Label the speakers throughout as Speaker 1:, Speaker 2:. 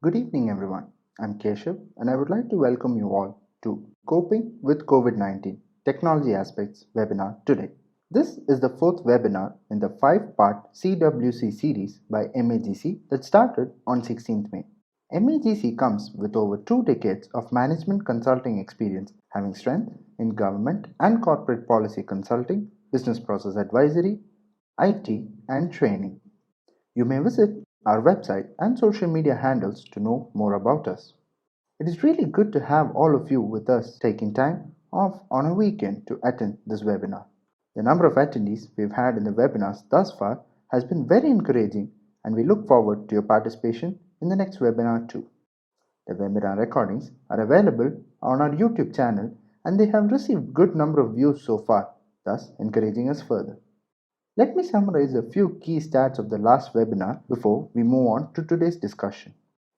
Speaker 1: Good evening, everyone. I'm Keshav, and I would like to welcome you all to Coping with COVID 19 Technology Aspects webinar today. This is the fourth webinar in the five-part CWC series by MAGC that started on 16th May. MAGC comes with over 2 decades of management consulting experience, having strength in government and corporate policy consulting, business process advisory, IT, and training. You may visit our website and social media handles to know more about us. It is really good to have all of you with us taking time off on a weekend to attend this webinar. The number of attendees we've had in the webinars thus far has been very encouraging, and we look forward to your participation in the next webinar too. The webinar recordings are available on our YouTube channel, and they have received good number of views so far, thus encouraging us further. Let me summarize a few key stats of the last webinar before we move on to today's discussion.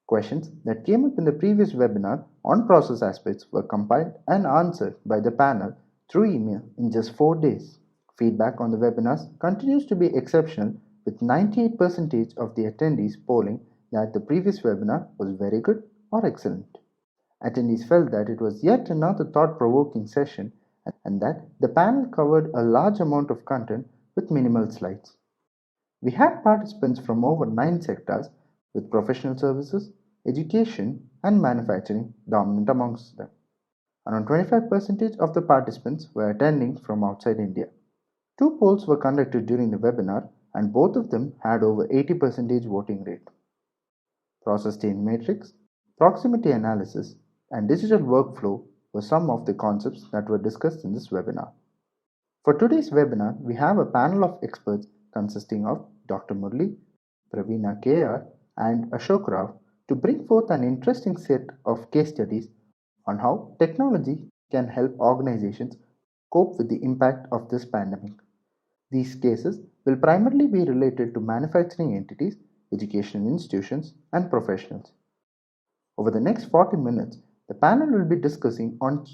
Speaker 1: Questions that came up in the previous webinar on process aspects were compiled and answered by the panel through email in just 4 days. Feedback on the webinars continues to be exceptional, with 98% of the attendees polling that the previous webinar was very good or excellent. Attendees felt that it was yet another thought-provoking session and that the panel covered a large amount of content with minimal slides. We had participants from over 9 sectors, with professional services, education, and manufacturing dominant amongst them. Around 25% of the participants were attending from outside India. Two polls were conducted during the webinar, and both of them had over 80% voting rate. Process change matrix, proximity analysis, and digital workflow were some of the concepts that were discussed in this webinar. For today's webinar, we have a panel of experts consisting of Dr. Murli, Praveena KR, and Ashok Rao to bring forth an interesting set of case studies on how technology can help organizations cope with the impact of this pandemic. These cases will primarily be related to manufacturing entities, educational institutions, and professionals. Over the next 40 minutes, the panel will be discussing on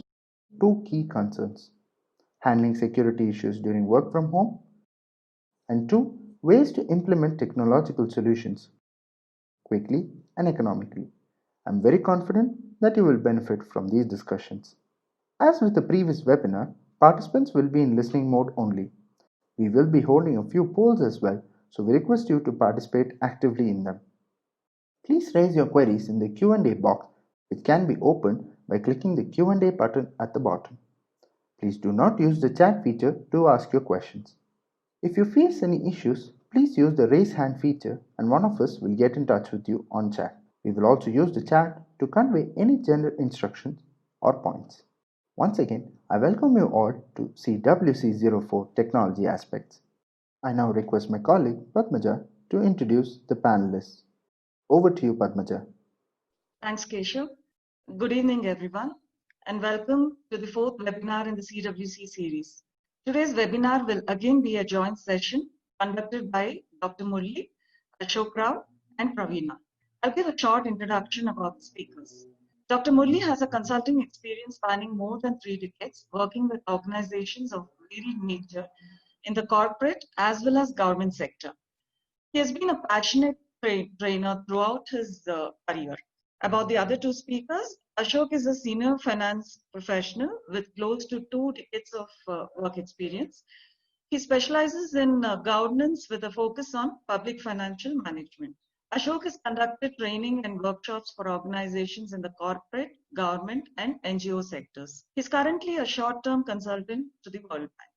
Speaker 1: two key concerns: handling security issues during work from home, and two, ways to implement technological solutions quickly and economically. I'm very confident that you will benefit from these discussions. As with the previous webinar, participants will be in listening mode only. We will be holding a few polls as well, so we request you to participate actively in them. Please raise your queries in the Q&A box, which can be opened by clicking the Q&A button at the bottom. Please do not use the chat feature to ask your questions. If you face any issues, please use the raise hand feature and one of us will get in touch with you on chat. We will also use the chat to convey any general instructions or points. Once again, I welcome you all to CWC04 Technology Aspects. I now request my colleague Padmaja to introduce the panelists. Over to you, Padmaja.
Speaker 2: Thanks, Keshav. Good evening, everyone, and welcome to the fourth webinar in the CWC series. Today's webinar will again be a joint session conducted by Dr. Murli, Ashok Rao, and Praveena. I'll give a short introduction about the speakers. Dr. Murli has a consulting experience spanning more than 3 decades, working with organizations of varied nature in the corporate as well as government sector. He has been a passionate trainer throughout his career. About the other two speakers, Ashok is a senior finance professional with close to 2 decades of work experience. He specializes in governance with a focus on public financial management. Ashok has conducted training and workshops for organizations in the corporate, government, and NGO sectors. He's currently a short-term consultant to the World Bank.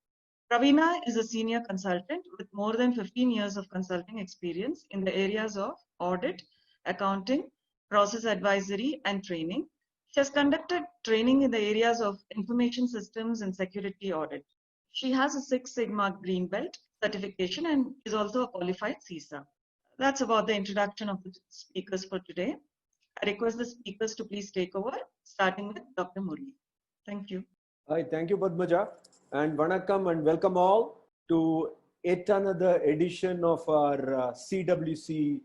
Speaker 2: Praveena is a senior consultant with more than 15 years of consulting experience in the areas of audit, accounting, process advisory, and training. She has conducted training in the areas of information systems and security audit. She has a Six Sigma Green Belt certification and is also a qualified CISA. That's about the introduction of the speakers for today. I request the speakers to please take over, starting with Dr. Murli. Thank you.
Speaker 3: Hi, thank you, Padmaja, and Vanakkam, and welcome all to yet another edition of our CWC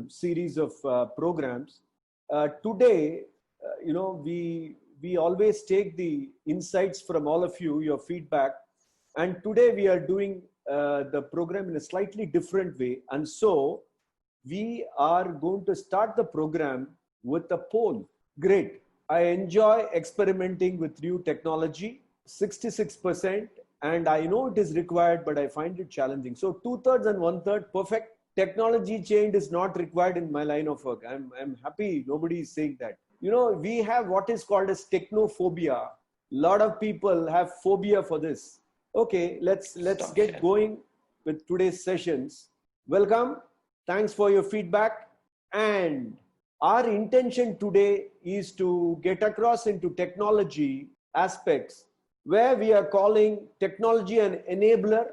Speaker 3: series of programs. Today, we always take the insights from all of you, your feedback, and today we are doing the program in a slightly different way, and so we are going to start the program with a poll. Great. I enjoy experimenting with new technology, 66%, and I know it is required, but I find it challenging. So 2/3 and 1/3, perfect. Technology change is not required in my line of work. I'm happy nobody is saying that. You know, we have what is called as technophobia. A lot of people have phobia for this. Okay, let's get going with today's sessions. Welcome. Thanks for your feedback. And our intention today is to get across into technology aspects where we are calling technology an enabler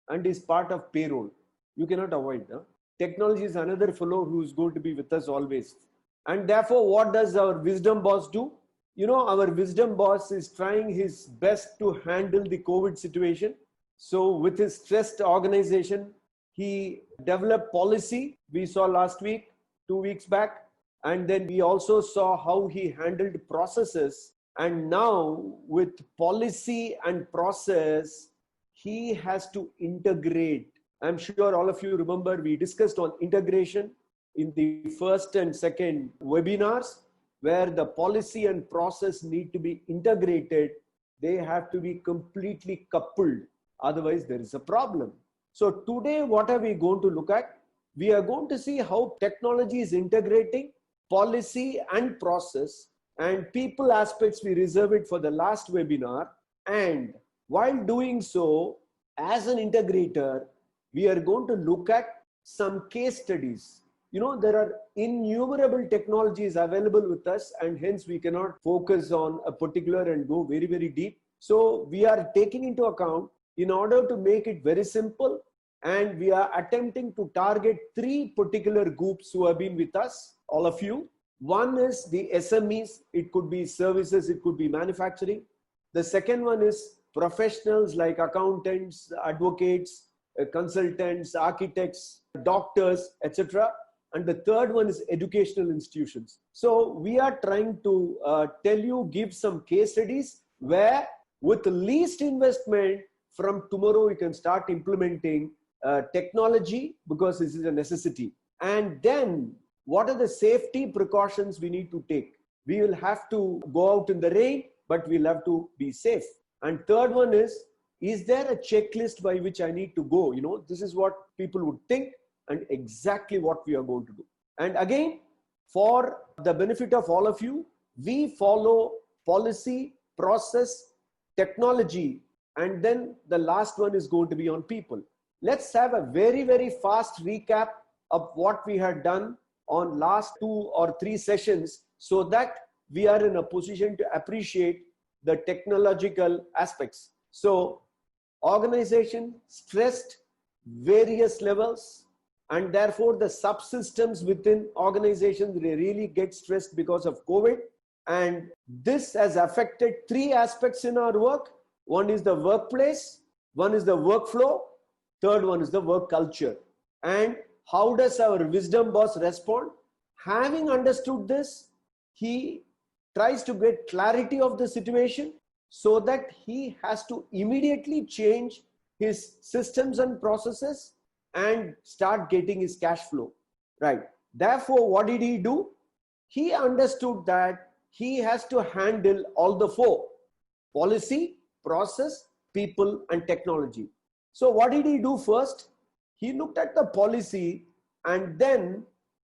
Speaker 3: and is part of payroll. You cannot avoid that. Technology is another fellow who is going to be with us always. And therefore, what does our wisdom boss do? You know, our wisdom boss is trying his best to handle the COVID situation. So with his stressed organization, he developed policy. We saw last week, 2 weeks back. And then we also saw how he handled processes. And now with policy and process, he has to integrate. I'm sure all of you remember we discussed on integration in the first and second webinars, where the policy and process need to be integrated. They have to be completely coupled. Otherwise, there is a problem. So today, what are we going to look at? We are going to see how technology is integrating policy and process, and people aspects we reserve it for the last webinar. And while doing so, as an integrator, we are going to look at some case studies. You know, there are innumerable technologies available with us, and hence we cannot focus on a particular and go very, very deep. So we are taking into account, in order to make it very simple, and we are attempting to target 3 particular groups who have been with us, all of you. One is the SMEs, it could be services, it could be manufacturing. The second one is professionals like accountants, advocates, consultants, architects, doctors, etc. And the third one is educational institutions. So we are trying to give some case studies where with the least investment, from tomorrow we can start implementing technology, because this is a necessity. And then what are the safety precautions we need to take? We will have to go out in the rain, but we'll have to be safe. And third one is there a checklist by which I need to go? You know, this is what people would think, and exactly what we are going to do. And again, for the benefit of all of you, we follow policy, process, technology, and then the last one is going to be on people. Let's have a very, very fast recap of what we had done on last 2 or 3 sessions, so that we are in a position to appreciate the technological aspects. So organization stressed various levels, and therefore the subsystems within organizations, they really get stressed because of COVID. And this has affected 3 aspects in our work. One is the workplace, one is the workflow, third one is the work culture. And how does our wisdom boss respond? Having understood this, he tries to get clarity of the situation, so that he has to immediately change his systems and processes and start getting his cash flow. Right. Therefore, what did he do? He understood that he has to handle all the 4: policy, process, people, and technology. So what did he do first? He looked at the policy, and then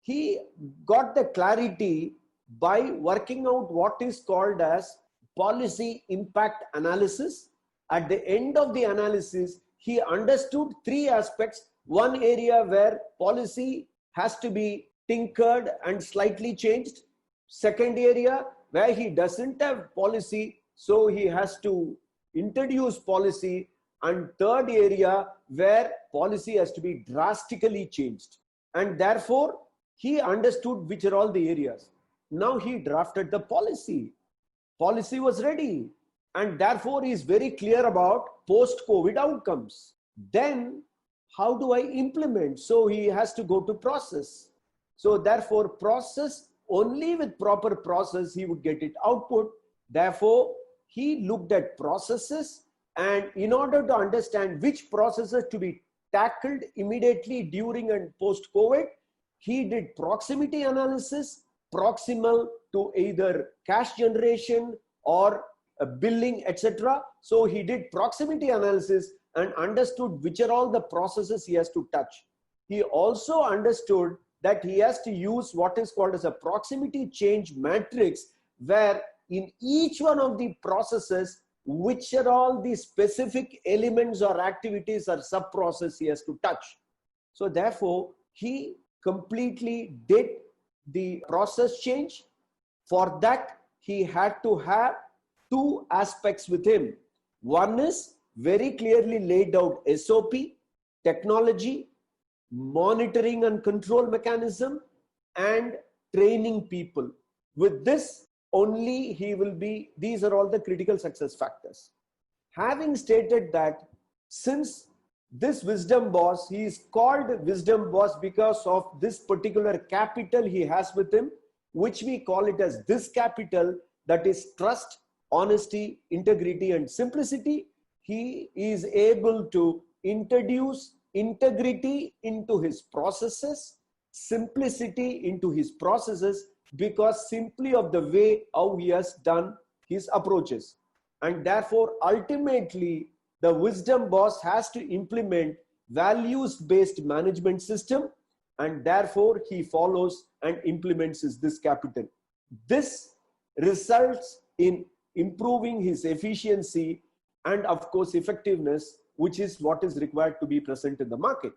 Speaker 3: he got the clarity by working out what is called as policy impact analysis. At the end of the analysis, he understood 3 aspects. One area where policy has to be tinkered and slightly changed. Second area where he doesn't have policy, so he has to introduce policy. And third area where policy has to be drastically changed. And therefore, he understood which are all the areas. Now he drafted the policy. Policy was ready. And therefore, he is very clear about post-COVID outcomes. Then, how do I implement? So he has to go to process. So therefore, process, only with proper process, he would get it output. Therefore, he looked at processes, and in order to understand which processes to be tackled immediately during and post-COVID, he did proximity analysis, proximal to either cash generation or billing, etc. So he did proximity analysis and understood which are all the processes he has to touch. He also understood that he has to use what is called as a proximity change matrix, where in each one of the processes, which are all the specific elements or activities or sub-process he has to touch. So therefore, he completely did the process change. For that, he had to have two aspects with him. One is very clearly laid out SOP, technology, monitoring and control mechanism, and training people. With this only he will be, these are all the critical success factors. Having stated that, since this wisdom boss, he is called wisdom boss because of this particular capital he has with him, which we call it as this capital, that is trust, honesty, integrity, and simplicity. He is able to introduce integrity into his processes, simplicity into his processes, because simply of the way how he has done his approaches. And therefore, ultimately, the wisdom boss has to implement values-based management system, and therefore he follows and implements this capital. This results in improving his efficiency and of course effectiveness, which is what is required to be present in the market.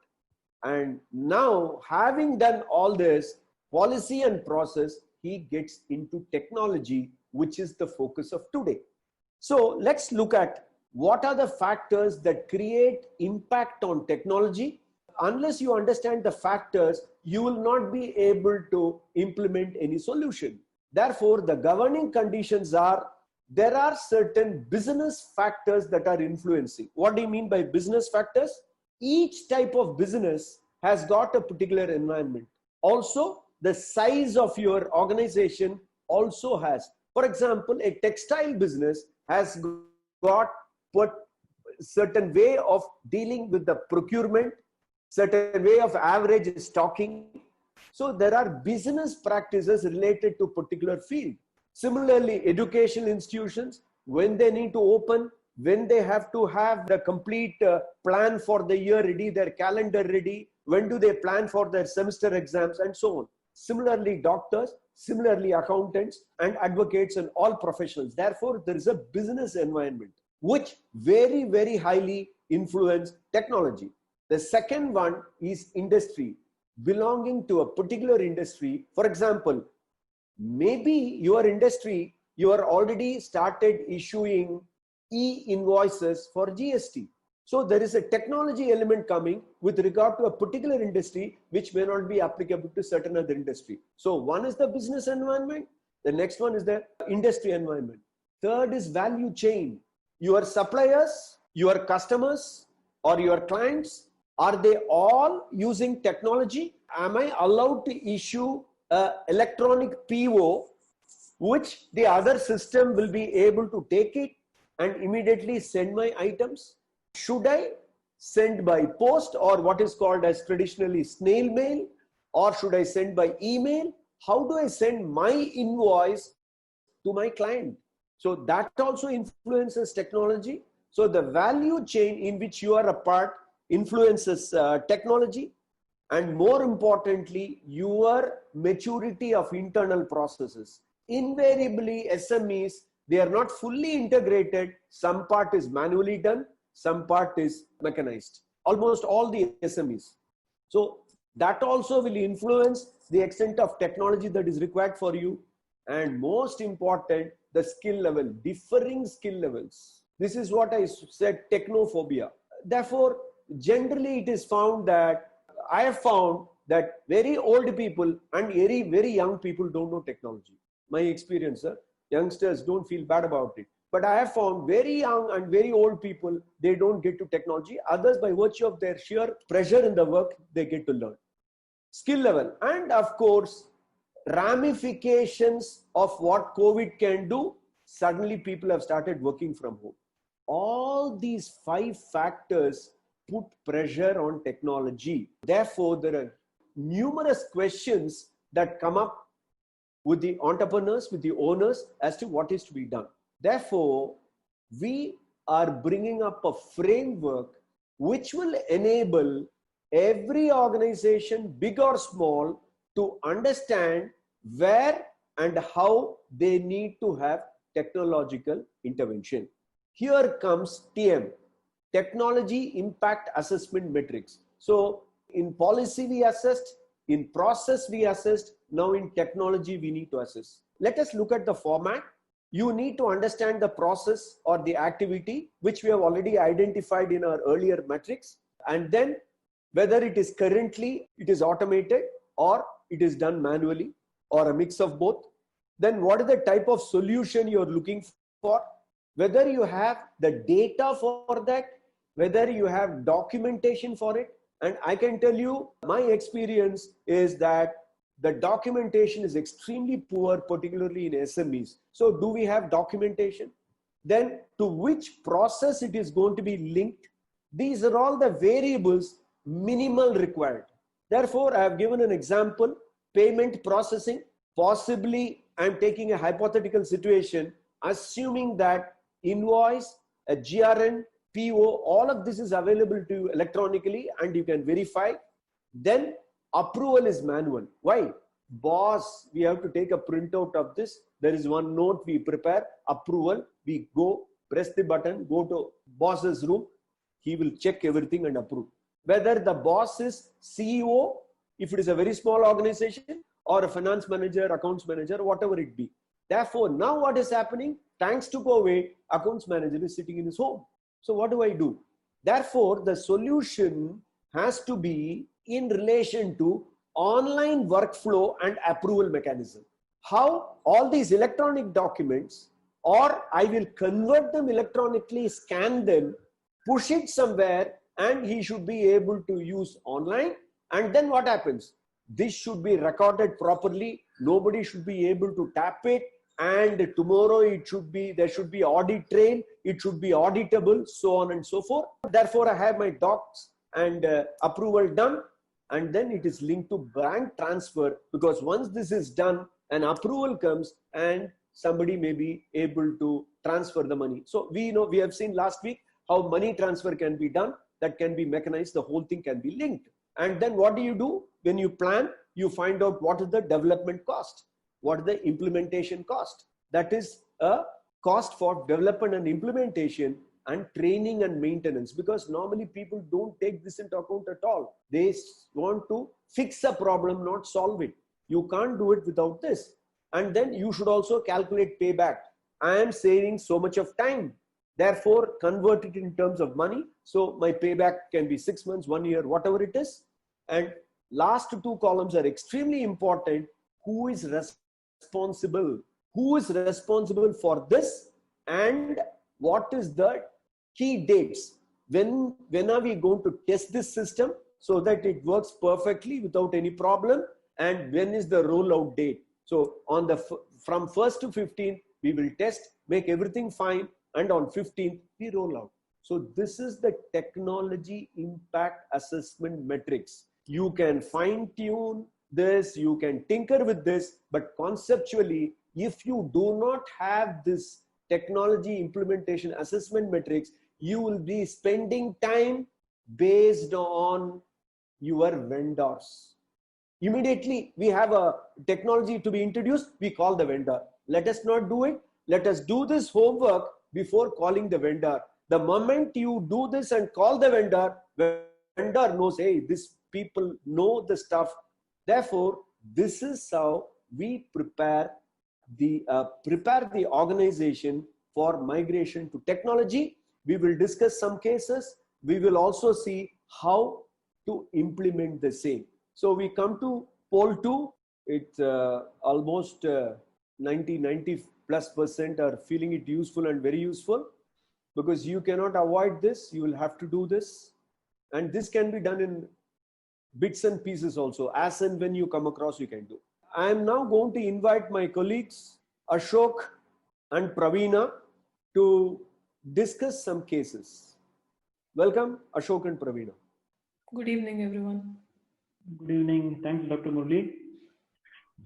Speaker 3: And now, having done all this policy and process, he gets into technology, which is the focus of today. So let's look at what are the factors that create impact on technology. Unless you understand the factors, you will not be able to implement any solution. Therefore, the governing conditions are, there are certain business factors that are influencing. What do you mean by business factors? Each type of business has got a particular environment. Also, the size of your organization also has. For example, a textile business has got certain way of dealing with the procurement, certain way of average stocking. So there are business practices related to particular field. Similarly, educational institutions, when they need to open, when they have to have the complete plan for the year ready, their calendar ready, when do they plan for their semester exams, and so on. Similarly, doctors, similarly, accountants and advocates and all professionals. Therefore, there is a business environment which very, very highly influence technology. The second one is industry, belonging to a particular industry. For example, maybe your industry, you are already started issuing e-invoices for GST. So there is a technology element coming with regard to a particular industry, which may not be applicable to certain other industry. So one is the business environment. The next one is the industry environment. Third is value chain. Your suppliers, your customers, or your clients, are they all using technology? Am I allowed to issue an electronic PO, which the other system will be able to take it and immediately send my items? Should I send by post, or what is called as traditionally snail mail, or should I send by email? How do I send my invoice to my client? So that also influences technology. So the value chain in which you are a part influences technology, and more importantly, your maturity of internal processes. Invariably, SMEs, they are not fully integrated. Some part is manually done, some part is mechanized. Almost all the SMEs. So that also will influence the extent of technology that is required for you. And most important, the skill level, differing skill levels. This is what I said, technophobia. Therefore, generally it is found that, I have found that very old people and very, very young people don't know technology. My experience, sir, youngsters don't feel bad about it. But I have found very young and very old people, they don't get to technology. Others, by virtue of their sheer pressure in the work, they get to learn. Skill level. And of course, ramifications of what COVID can do, suddenly people have started working from home. All these 5 factors put pressure on technology. Therefore, there are numerous questions that come up with the entrepreneurs, with the owners as to what is to be done. Therefore, we are bringing up a framework which will enable every organization, big or small, to understand where and how they need to have technological intervention. Here comes TM, Technology Impact Assessment Metrics. So in policy we assessed, in process we assessed, now in technology we need to assess. Let us look at the format. You need to understand the process or the activity which we have already identified in our earlier metrics, and then whether it is currently it is automated or it is done manually or a mix of both. Then what is the type of solution you are looking for, whether you have the data for that, whether you have documentation for it. And I can tell you my experience is that the documentation is extremely poor, particularly in SMEs. So do we have documentation? Then to which process it is going to be linked? These are all the variables minimal required. Therefore, I have given an example, payment processing. Possibly I'm taking a hypothetical situation, assuming that invoice, a GRN, PO, all of this is available to you electronically and you can verify. Then approval is manual. Why? Boss, we have to take a printout of this. There is one note we prepare, approval. We go, press the button, go to boss's room. He will check everything and approve. Whether the boss is CEO, if it is a very small organization, or a finance manager, accounts manager, whatever it be. Therefore, now what is happening? Thanks to COVID, accounts manager is sitting in his home. So what do I do? Therefore, the solution has to be in relation to online workflow and approval mechanism. How all these electronic documents, or I will convert them electronically, scan them, push it somewhere, and he should be able to use online. And then what happens? This should be recorded properly. Nobody should be able to tap it. And tomorrow there should be audit trail. It should be auditable, so on and so forth. Therefore, I have my docs and approval done. And then it is linked to bank transfer, because once this is done, an approval comes and somebody may be able to transfer the money. So we have seen last week how money transfer can be done. That can be mechanized. The whole thing can be linked. And then what do? When you plan, you find out what is the development cost, what is the implementation cost. That is a cost for development and implementation and training and maintenance, because normally people don't take this into account at all. They want to fix a problem, not solve it. You can't do it without this. And then you should also calculate payback. I am saving so much of time. Therefore, convert it in terms of money. So my payback can be 6 months, 1 year, whatever it is. And last two columns are extremely important. Who is responsible? Who is responsible for this? And what is the key dates? When are we going to test this system so that it works perfectly without any problem? And when is the rollout date? So from 1st to 15th, we will test, make everything fine. And on 15th, we roll out. So this is the technology impact assessment metrics. You can fine tune this, you can tinker with this, but conceptually, if you do not have this technology implementation assessment metrics, you will be spending time based on your vendors. Immediately, we have a technology to be introduced, we call the vendor. Let us not do it. Let us do this homework before calling the vendor. The moment you do this and call the vendor knows, hey, these people know the stuff. Therefore, this is how we prepare the organization for migration to technology. We will discuss some cases. We will also see how to implement the same. So we come to poll 2. It's almost 90+ % are feeling it useful and very useful, because you cannot avoid this. You will have to do this. And this can be done in bits and pieces also. As and when you come across, you can do. I am now going to invite my colleagues, Ashok and Praveena, to discuss some cases. Welcome, Ashok and Praveena.
Speaker 4: Good evening, everyone. Good evening. Thanks, Dr. Murli.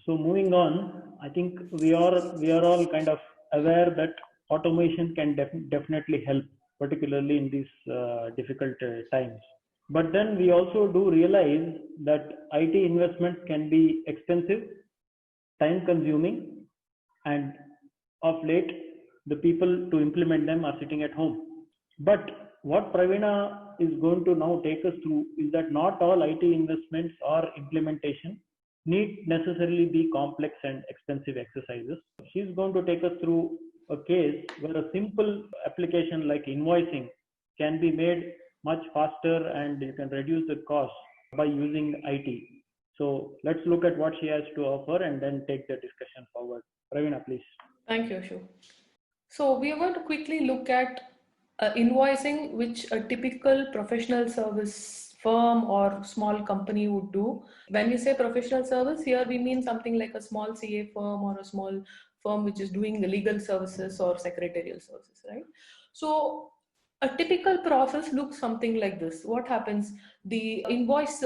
Speaker 4: So moving on, I think we are all kind of aware that automation can definitely help, particularly in these difficult times. But then we also do realize that IT investments can be expensive, time consuming, and of late, the people to implement them are sitting at home. But what Pravina is going to now take us through is that not all IT investments or implementation need necessarily be complex and expensive exercises. She's going to take us through a case where a simple application like invoicing can be made much faster and you can reduce the cost by using IT. So let's look at what she has to offer and then take the discussion forward. Pravina, please.
Speaker 5: Thank you, Ashu. So we are going to quickly look at invoicing, which a typical professional service firm or small company would do. When we say professional service, here we mean something like a small CA firm or a small firm which is doing the legal services or secretarial services, right? So a typical process looks something like this. What happens? The invoice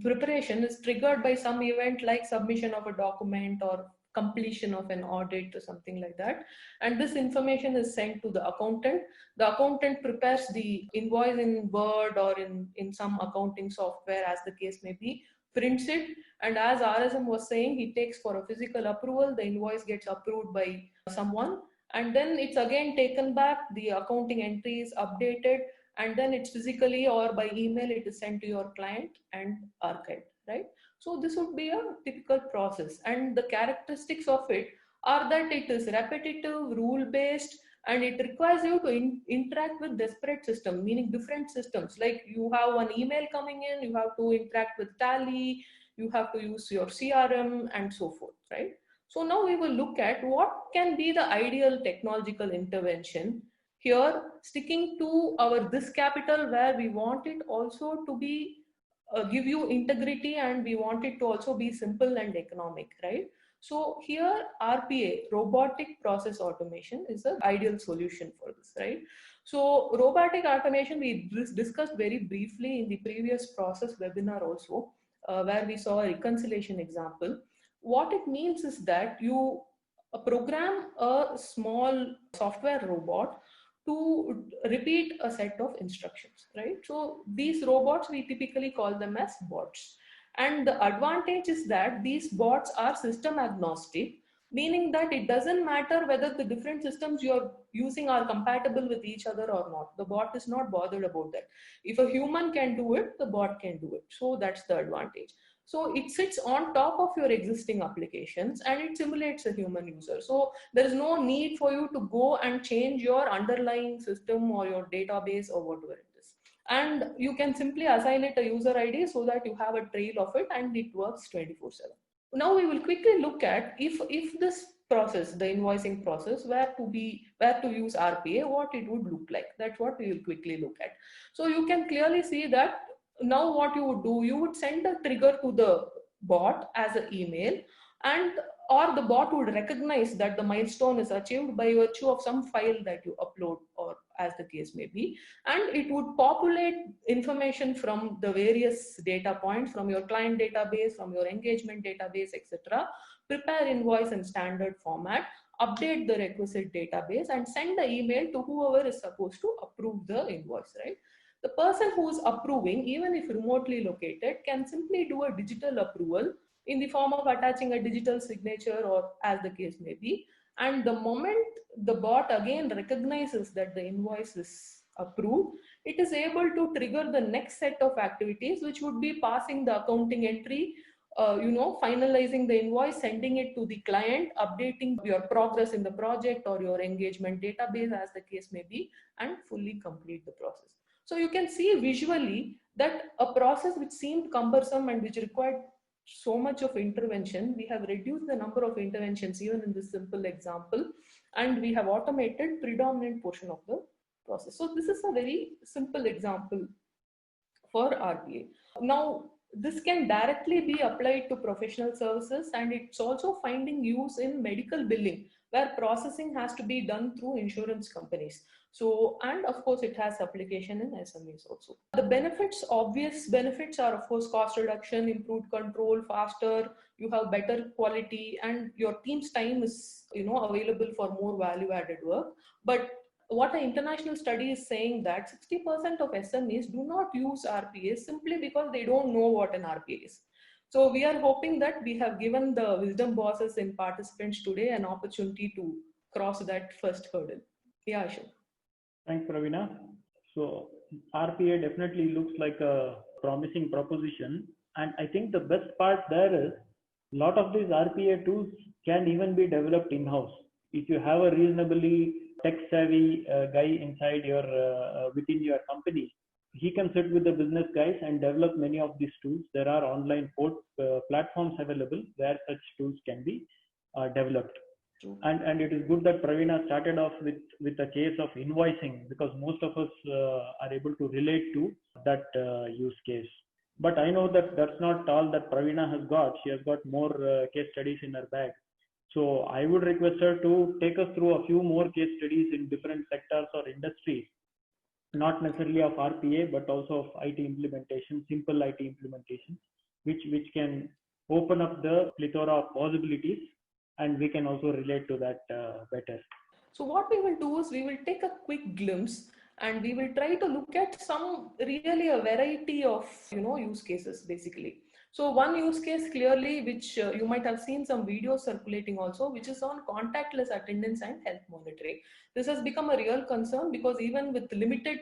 Speaker 5: preparation is triggered by some event like submission of a document or completion of an audit or something like that, and this information is sent to the accountant. The accountant prepares the invoice in Word or in some accounting software, as the case may be, prints it, and as RSM was saying, he takes for a physical approval. The invoice gets approved by someone, and then it's again taken back, the accounting entry is updated, and then it's physically or by email it is sent to your client and archived, right? So this would be a typical process, and the characteristics of it are that it is repetitive, rule based, and it requires you to interact with disparate systems, meaning different systems. Like you have one email coming in, you have to interact with Tally, you have to use your CRM and so forth, right? So now we will look at what can be the ideal technological intervention here, sticking to our this capital, where we want it also to be give you integrity, and we want it to also be simple and economic, right? So here RPA, robotic process automation, is the ideal solution for this, right? So robotic automation we discussed very briefly in the previous process webinar also, where we saw a reconciliation example. What it means is that you program a small software robot to repeat a set of instructions, right? So these robots, we typically call them as bots. And the advantage is that these bots are system agnostic, meaning that it doesn't matter whether the different systems you're using are compatible with each other or not. The bot is not bothered about that. If a human can do it, the bot can do it. So that's the advantage. So it sits on top of your existing applications and it simulates a human user. So there is no need for you to go and change your underlying system or your database or whatever it is. And you can simply assign it a user ID so that you have a trail of it and it works 24/7. Now we will quickly look at if this process, the invoicing process, where to use RPA, what it would look like. That's what we will quickly look at. So you can clearly see that now what you would do, you would send a trigger to the bot as an email, and or the bot would recognize that the milestone is achieved by virtue of some file that you upload, or as the case may be, and it would populate information from the various data points from your client database, from your engagement database, etc. Prepare invoice in standard format, update the requisite database, and send the email to whoever is supposed to approve the invoice, right? The person who is approving, even if remotely located, can simply do a digital approval in the form of attaching a digital signature, or as the case may be. And the moment the bot again recognizes that the invoice is approved, it is able to trigger the next set of activities, which would be passing the accounting entry, finalizing the invoice, sending it to the client, updating your progress in the project or your engagement database, as the case may be, and fully complete the process. So you can see visually that a process which seemed cumbersome and which required so much of intervention, we have reduced the number of interventions even in this simple example, and we have automated predominant portion of the process. So this is a very simple example for RPA. Now, this can directly be applied to professional services, and it's also finding use in medical billing, where processing has to be done through insurance companies. So, and of course, it has application in SMEs also. The benefits, obvious benefits are, of course, cost reduction, improved control, faster, you have better quality, and your team's time is, available for more value-added work. But what an international study is saying that 60% of SMEs do not use RPA simply because they don't know what an RPA is. So we are hoping that we have given the wisdom bosses and participants today an opportunity to cross that first hurdle. Yeah, Ashok.
Speaker 4: Thanks, Pravina. So RPA definitely looks like a promising proposition. And I think the best part there is a lot of these RPA tools can even be developed in-house. If you have a reasonably tech-savvy guy inside your within your company, he can sit with the business guys and develop many of these tools. There are online platforms available where such tools can be developed. And it is good that Pravina started off with a case of invoicing, because most of us are able to relate to that use case. But I know that that's not all that Pravina has got. She has got more case studies in her bag. So I would request her to take us through a few more case studies in different sectors or industries, not necessarily of RPA, but also of IT implementation, simple IT implementation, which can open up the plethora of possibilities, and we can also relate to that better.
Speaker 5: So what we will do is we will take a quick glimpse and we will try to look at really a variety of use cases basically. So one use case clearly, which you might have seen some videos circulating also, which is on contactless attendance and health monitoring. This has become a real concern because even with limited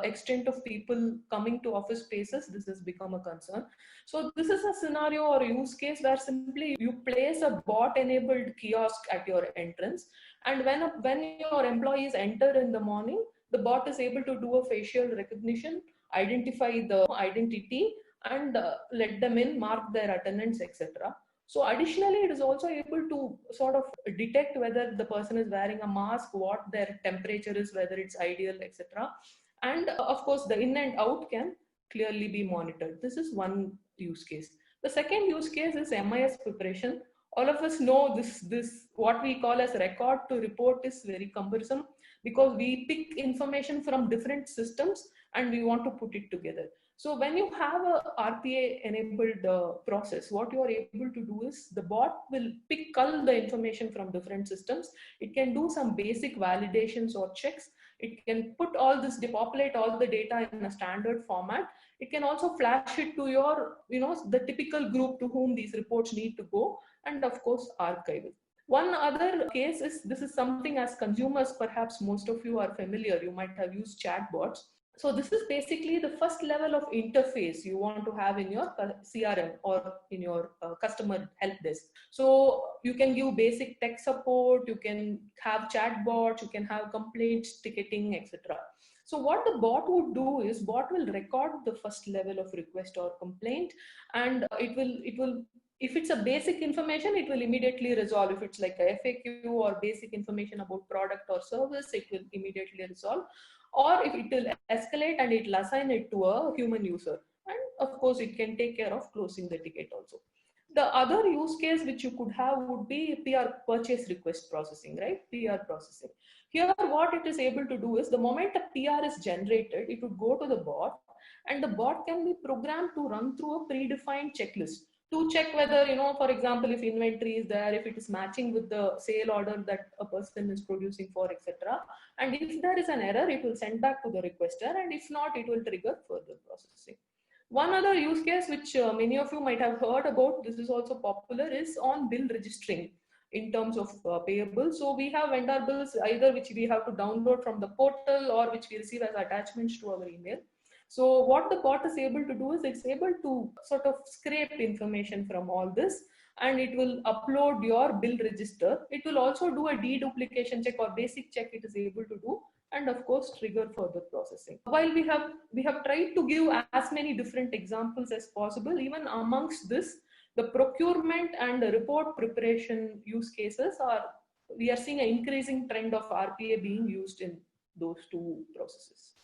Speaker 5: extent of people coming to office spaces, this has become a concern. So this is a scenario or use case where simply you place a bot-enabled kiosk at your entrance, and when your employees enter in the morning, the bot is able to do a facial recognition, identify the identity, and let them in, mark their attendance, etc. So additionally, it is also able to sort of detect whether the person is wearing a mask, what their temperature is, whether it's ideal, etc. And of course, the in and out can clearly be monitored. This is one use case. The second use case is MIS preparation. All of us know this what we call as record to report is very cumbersome because we pick information from different systems and we want to put it together. So when you have a RPA enabled process, what you are able to do is the bot will cull the information from different systems. It can do some basic validations or checks. It can put all this, depopulate all the data in a standard format. It can also flash it to your, the typical group to whom these reports need to go, and of course, archive it. One other case is, this is something as consumers, perhaps most of you are familiar, you might have used chatbots. So this is basically the first level of interface you want to have in your CRM or in your customer help desk. So you can give basic tech support, you can have chatbots, you can have complaints, ticketing, etc. So what the bot would do is, bot will record the first level of request or complaint, and it will, if it's a basic information, it will immediately resolve. If it's like a FAQ or basic information about product or service, it will immediately resolve. Or if it will escalate and it will assign it to a human user. And of course, it can take care of closing the ticket also. The other use case which you could have would be PR, purchase request processing, right? PR processing. Here, what it is able to do is, the moment a PR is generated, it would go to the bot, and the bot can be programmed to run through a predefined checklist to check whether, for example, if inventory is there, if it is matching with the sale order that a person is producing for, etc. And if there is an error, it will send back to the requester, and if not, it will trigger further processing. One other use case which many of you might have heard about, this is also popular, is on bill registering in terms of payables. So we have vendor bills either which we have to download from the portal or which we receive as attachments to our email. So what the bot is able to do is, it's able to sort of scrape information from all this, and it will upload your bill register. It will also do a deduplication check or basic check it is able to do, and of course trigger further processing. While we have tried to give as many different examples as possible, even amongst this, the procurement and the report preparation use cases we are seeing an increasing trend of RPA being used in those two processes.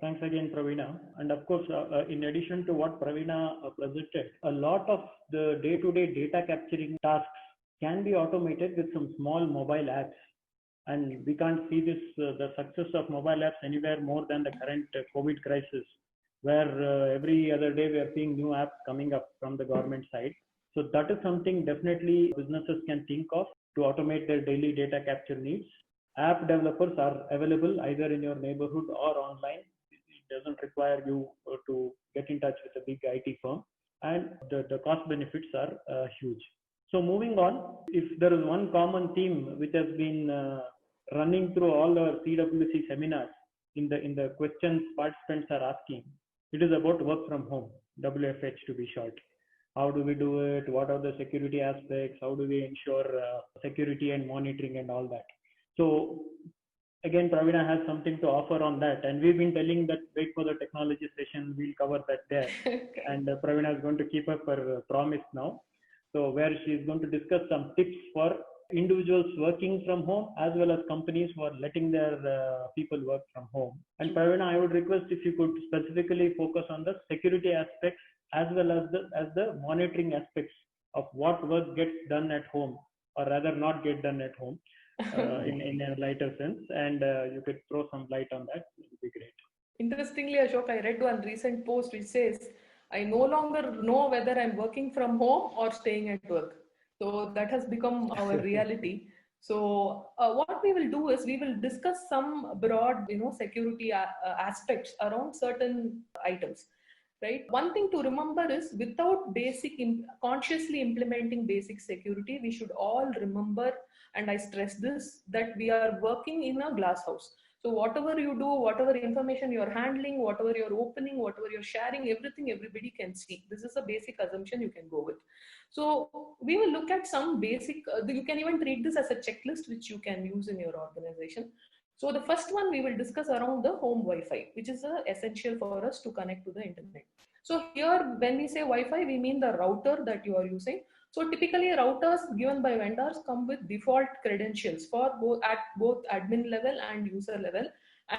Speaker 4: Thanks again, Pravina. And of course, in addition to what Pravina presented, a lot of the day-to-day data capturing tasks can be automated with some small mobile apps. And we can't see this the success of mobile apps anywhere more than the current COVID crisis, where every other day we are seeing new apps coming up from the government side. So that is something definitely businesses can think of to automate their daily data capture needs. App developers are available either in your neighborhood or online. It doesn't require you to get in touch with a big IT firm, and the cost benefits are huge. So moving on, if there is one common theme which has been running through all our CWC seminars in the questions participants are asking, it is about work from home, WFH to be short. How do we do it? What are the security aspects? How do we ensure security and monitoring and all that? So again, Pravina has something to offer on that, and we've been telling that wait for the technology session, we'll cover that there.
Speaker 5: Okay.
Speaker 4: And Pravina is going to keep up her promise now. So where she is going to discuss some tips for individuals working from home as well as companies who are letting their people work from home. And Pravina, I would request if you could specifically focus on the security aspects as well as the monitoring aspects of what work gets done at home, or rather not get done at home, in a lighter sense. And you could throw some light on that. It would be great.
Speaker 5: Interestingly, Ashok, I read one recent post which says, I no longer know whether I'm working from home or staying at work. So that has become our reality. So what we will do is we will discuss some broad, security aspects around certain items. Right. One thing to remember is without consciously implementing basic security, we should all remember, and I stress this, that we are working in a glass house. So whatever you do, whatever information you're handling, whatever you're opening, whatever you're sharing, everything everybody can see. This is a basic assumption you can go with. So we will look at some basic, you can even treat this as a checklist which you can use in your organization. So the first one we will discuss around the home Wi-Fi, which is essential for us to connect to the internet. So here, when we say Wi-Fi, we mean the router that you are using. So typically routers given by vendors come with default credentials for both admin level and user level.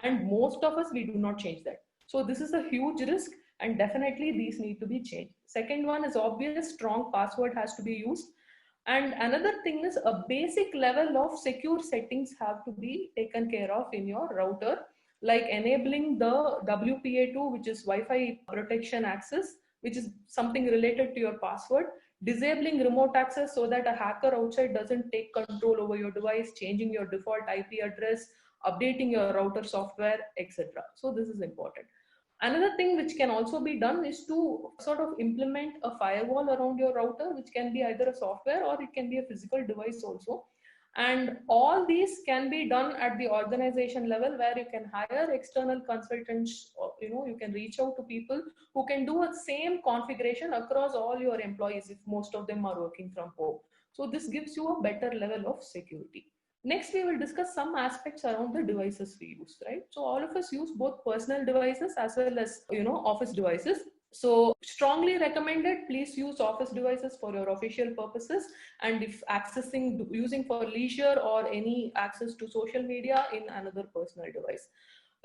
Speaker 5: And most of us, we do not change that. So this is a huge risk, and definitely these need to be changed. Second one is obvious, strong password has to be used. And another thing is a basic level of secure settings have to be taken care of in your router, like enabling the WPA2, which is Wi-Fi protection access, which is something related to your password, disabling remote access so that a hacker outside doesn't take control over your device, changing your default IP address, updating your router software, etc. So this is important. Another thing which can also be done is to sort of implement a firewall around your router, which can be either a software or it can be a physical device also. And all these can be done at the organization level, where you can hire external consultants, or, you can reach out to people who can do a same configuration across all your employees if most of them are working from home. So this gives you a better level of security. Next, we will discuss some aspects around the devices we use, right? So all of us use both personal devices as well as, office devices. So strongly recommended, please use office devices for your official purposes. And if using for leisure or any access to social media, in another personal device.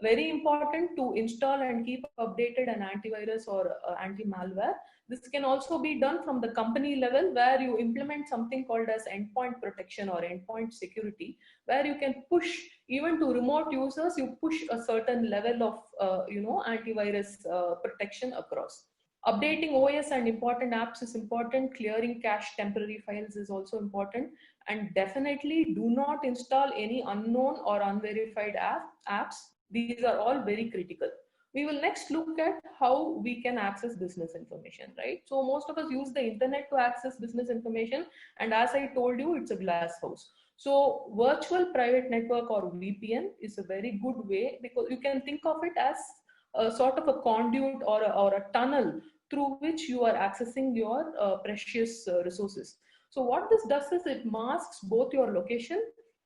Speaker 5: Very important to install and keep updated an antivirus or anti-malware. This can also be done from the company level, where you implement something called as endpoint protection or endpoint security, where you can push even to remote users, you push a certain level of antivirus protection across. Updating OS and important apps is important. Clearing cache temporary files is also important. And definitely do not install any unknown or unverified apps. These are all very critical. We will next look at how we can access business information, right? So most of us use the internet to access business information. And as I told you, it's a glass house. So virtual private network or VPN is a very good way, because you can think of it as a sort of a conduit or a tunnel through which you are accessing your precious resources. So what this does is it masks both your location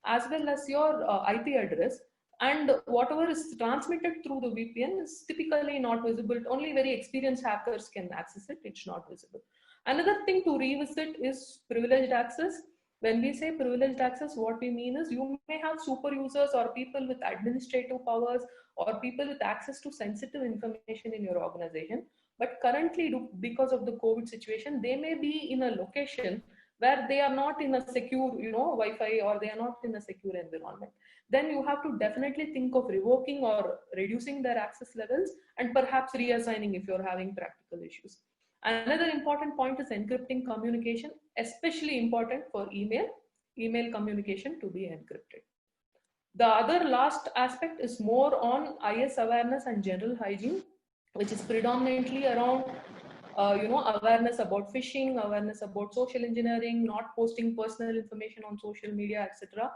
Speaker 5: as well as your IP address, and whatever is transmitted through the VPN is typically not visible. Only very experienced hackers can access it. It's not visible. Another thing to revisit is privileged access. When we say privileged access, what we mean is you may have super users or people with administrative powers or people with access to sensitive information in your organization. But currently, because of the COVID situation, they may be in a location where they are not in a secure, Wi-Fi, or they are not in a secure environment. Then you have to definitely think of revoking or reducing their access levels, and perhaps reassigning if you're having practical issues. Another important point is encrypting communication, especially important for email communication to be encrypted. The other last aspect is more on IS awareness and general hygiene, which is predominantly around awareness about phishing, awareness about social engineering, not posting personal information on social media, etc.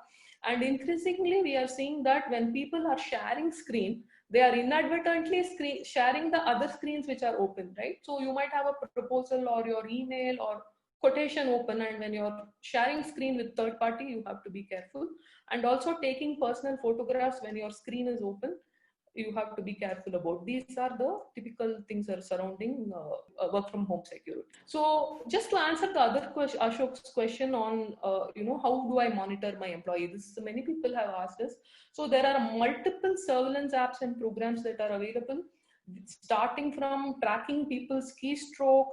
Speaker 5: And increasingly, we are seeing that when people are sharing screen, they are inadvertently sharing the other screens which are open, right? So you might have a proposal or your email or quotation open, and when you're sharing screen with third party, you have to be careful. And also taking personal photographs when your screen is open, you have to be careful about. These are the typical things that are surrounding work from home security. So just to answer the other question, Ashok's question on, how do I monitor my employee? Many people have asked us. So there are multiple surveillance apps and programs that are available, starting from tracking people's keystroke,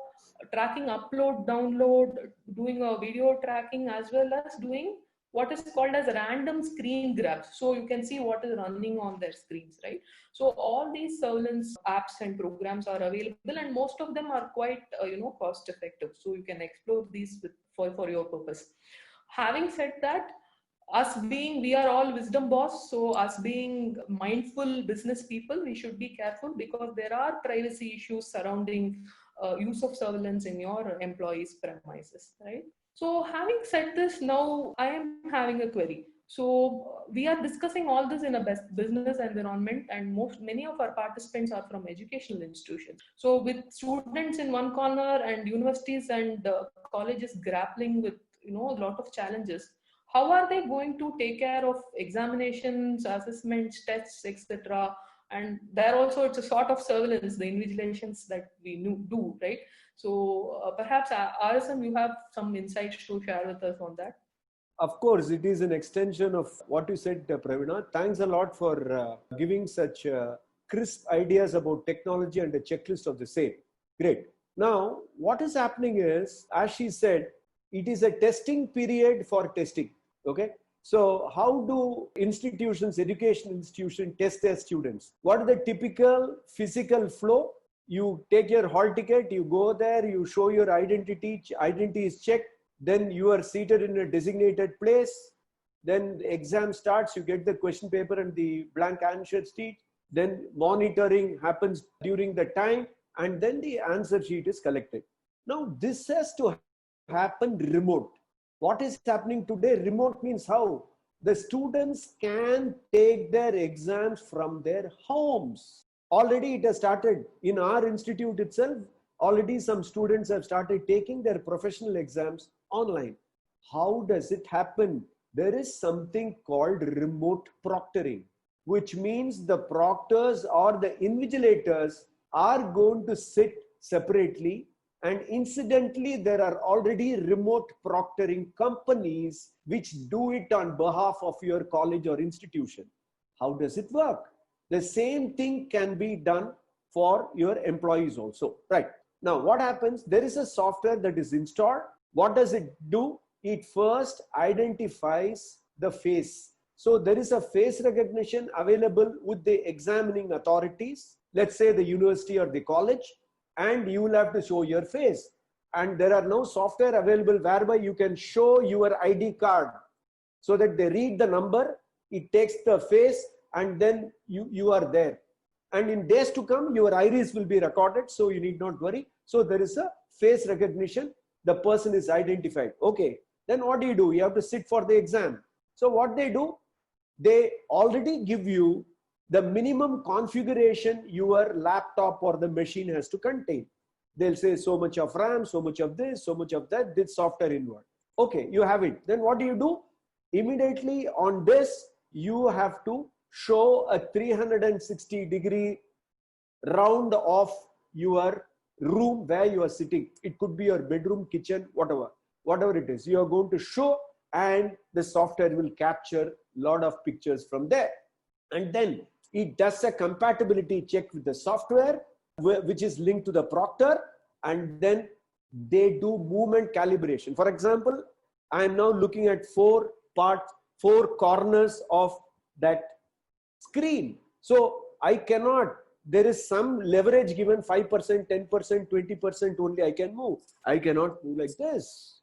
Speaker 5: tracking upload, download, doing a video tracking, as well as doing what is called as random screen grabs. So you can see what is running on their screens, right? So all these surveillance apps and programs are available, and most of them are quite, cost effective. So you can explore these for your purpose. Having said that, we are all wisdom boss. So us being mindful business people, we should be careful, because there are privacy issues surrounding use of surveillance in your employees' premises, right? So having said this, now I am having a query. So we are discussing all this in a business environment, and many of our participants are from educational institutions. So with students in one corner and universities and colleges grappling with a lot of challenges, how are they going to take care of examinations, assessments, tests, etc.? And there also it's a sort of surveillance, the invigilations that we do, right? So perhaps RSM, you have some insights to share with us on that.
Speaker 3: Of course, it is an extension of what you said, Pravina. Thanks a lot for giving such crisp ideas about technology and a checklist of the same. Great. Now, what is happening is, as she said, it is a testing period for testing. Okay. So how do education institutions test their students? What is the typical physical flow? You take your hall ticket, you go there, you show your identity is checked, then you are seated in a designated place, then the exam starts, you get the question paper and the blank answer sheet, then monitoring happens during the time, and then the answer sheet is collected. Now this has to happen remote. What is happening today? Remote means how? The students can take their exams from their homes. Already it has started in our institute itself. Already some students have started taking their professional exams online. How does it happen? There is something called remote proctoring, which means the proctors or the invigilators are going to sit separately. And incidentally, there are already remote proctoring companies which do it on behalf of your college or institution. How does it work? The same thing can be done for your employees also, right? Now, what happens? There is a software that is installed. What does it do? It first identifies the face. So there is a face recognition available with the examining authorities, let's say the university or the college, and you will have to show your face. And there are no software available whereby you can show your ID card so that they read the number, it takes the face, and then you are there. And in days to come, your iris will be recorded, so you need not worry. So there is a face recognition, the person is identified. Okay, then what do? You have to sit for the exam. So what they do, they already give you the minimum configuration your laptop or the machine has to contain. They'll say so much of RAM, so much of this, so much of that, this software involved. Okay, you have it. Then what do? Immediately on this, you have to show a 360-degree round of your room where you are sitting. It could be your bedroom, kitchen, whatever it is. You are going to show, and the software will capture a lot of pictures from there. And then it does a compatibility check with the software, which is linked to the proctor, and then they do movement calibration. For example, I am now looking at four corners of that screen. So I cannot, there is some leverage given, 5%, 10%, 20% only I can move. I cannot move like this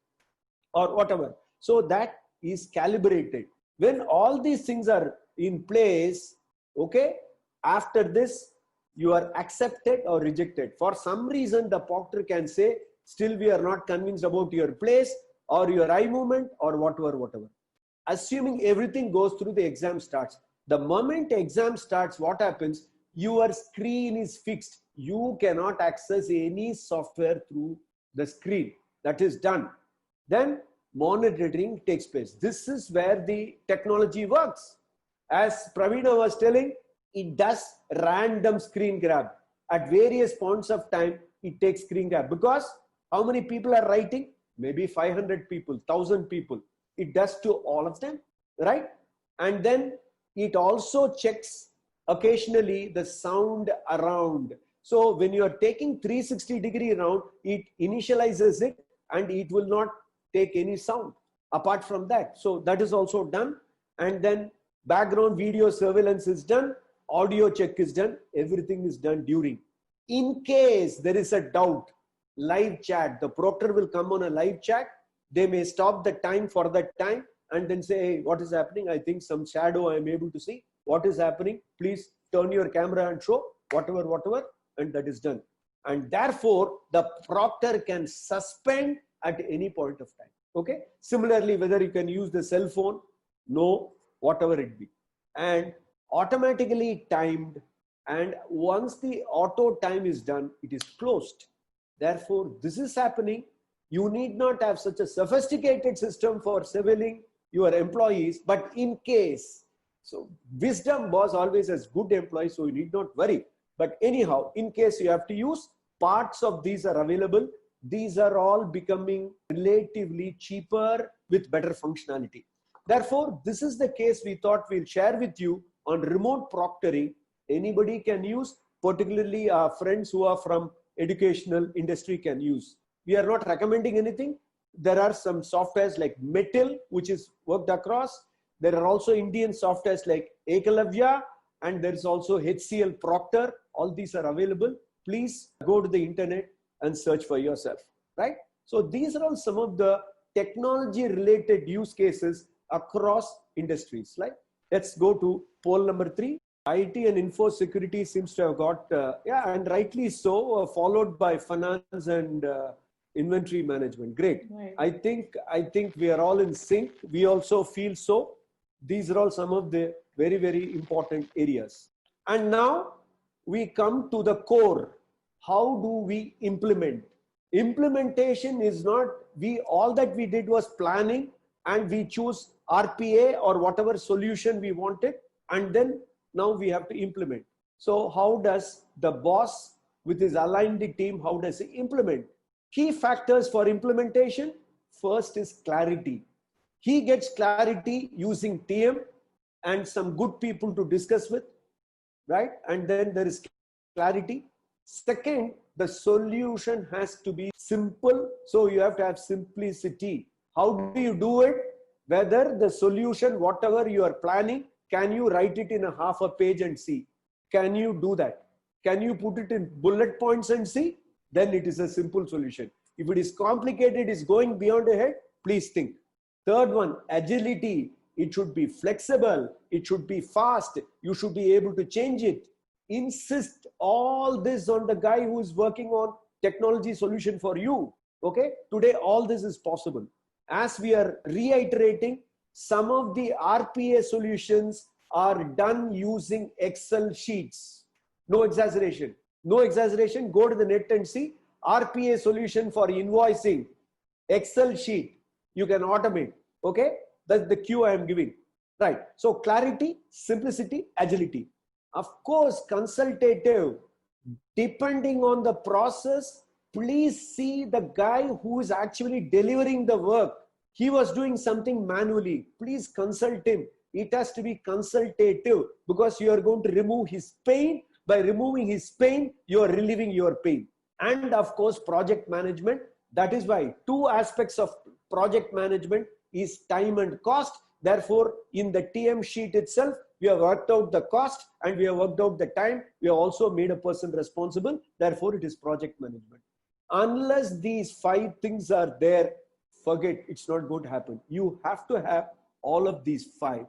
Speaker 3: or whatever. So that is calibrated. When all these things are in place, okay, after this, you are accepted or rejected. For some reason, the proctor can say, still we are not convinced about your place or your eye movement or whatever. Assuming everything goes through, the exam starts. The moment the exam starts, what happens? Your screen is fixed. You cannot access any software through the screen. That is done. Then monitoring takes place. This is where the technology works. As Praveena was telling, it does random screen grab. At various points of time, it takes screen grab. Because how many people are writing? Maybe 500 people, 1000 people. It does to all of them, right? And then it also checks occasionally the sound around. So when you are taking 360-degree round, it initializes it and it will not take any sound apart from that. So that is also done. And then background video surveillance is done. Audio check is done. Everything is done during. In case there is a doubt, live chat, the proctor will come on a live chat. They may stop the time for that time and then say, hey, what is happening? I think some shadow I am able to see. What is happening? Please turn your camera and show whatever, and that is done. And therefore, the proctor can suspend at any point of time. Okay. Similarly, whether you can use the cell phone, no, whatever it be. And automatically timed. And once the auto time is done, it is closed. Therefore, this is happening. You need not have such a sophisticated system for surveilling your employees, but in case, so wisdom was always as good employees, so you need not worry. But anyhow, in case you have to use, parts of these are available. These are all becoming relatively cheaper with better functionality. Therefore, this is the case we thought we'll share with you on remote proctoring. Anybody can use, particularly our friends who are from educational industry can use. We are not recommending anything. There are some softwares like Metal, which is worked across. There are also Indian softwares like Ekalavya, and there is also HCL Proctor. All these are available. Please go to the internet and search for yourself, right? So these are all some of the technology related use cases across industries. Like, let's go to poll number 3. IT and info security seems to have got, and rightly so, followed by finance and inventory management. Great. Right. I think we are all in sync. We also feel so. These are all some of the very, very important areas. And now we come to the core. How do we implement? Implementation is not, all that we did was planning, and we choose RPA or whatever solution we wanted, and then now we have to implement. So how does the boss with his aligned team, how does he implement? Key factors for implementation, first is clarity. He gets clarity using TM and some good people to discuss with, right? And then there is clarity. Second, the solution has to be simple. So you have to have simplicity. How do you do it? Whether the solution, whatever you are planning, can you write it in a half a page and see? Can you do that? Can you put it in bullet points and see? Then it is a simple solution. If it is complicated, is going beyond a head, please think. Third one, agility. It should be flexible. It should be fast. You should be able to change it. Insist all this on the guy who is working on technology solution for you. Okay. Today, all this is possible. As we are reiterating, some of the RPA solutions are done using Excel sheets. No exaggeration. No exaggeration. Go to the net and see RPA solution for invoicing. Excel sheet. You can automate. Okay. That's the cue I am giving. Right. So clarity, simplicity, agility. Of course, consultative. Depending on the process, please see the guy who is actually delivering the work. He was doing something manually. Please consult him. It has to be consultative because you are going to remove his pain. By removing his pain, you are relieving your pain. And of course, project management. That is why two aspects of project management is time and cost. Therefore, in the TM sheet itself, we have worked out the cost and we have worked out the time. We have also made a person responsible. Therefore, it is project management. Unless these 5 things are there, forget, it's not going to happen. You have to have all of these 5.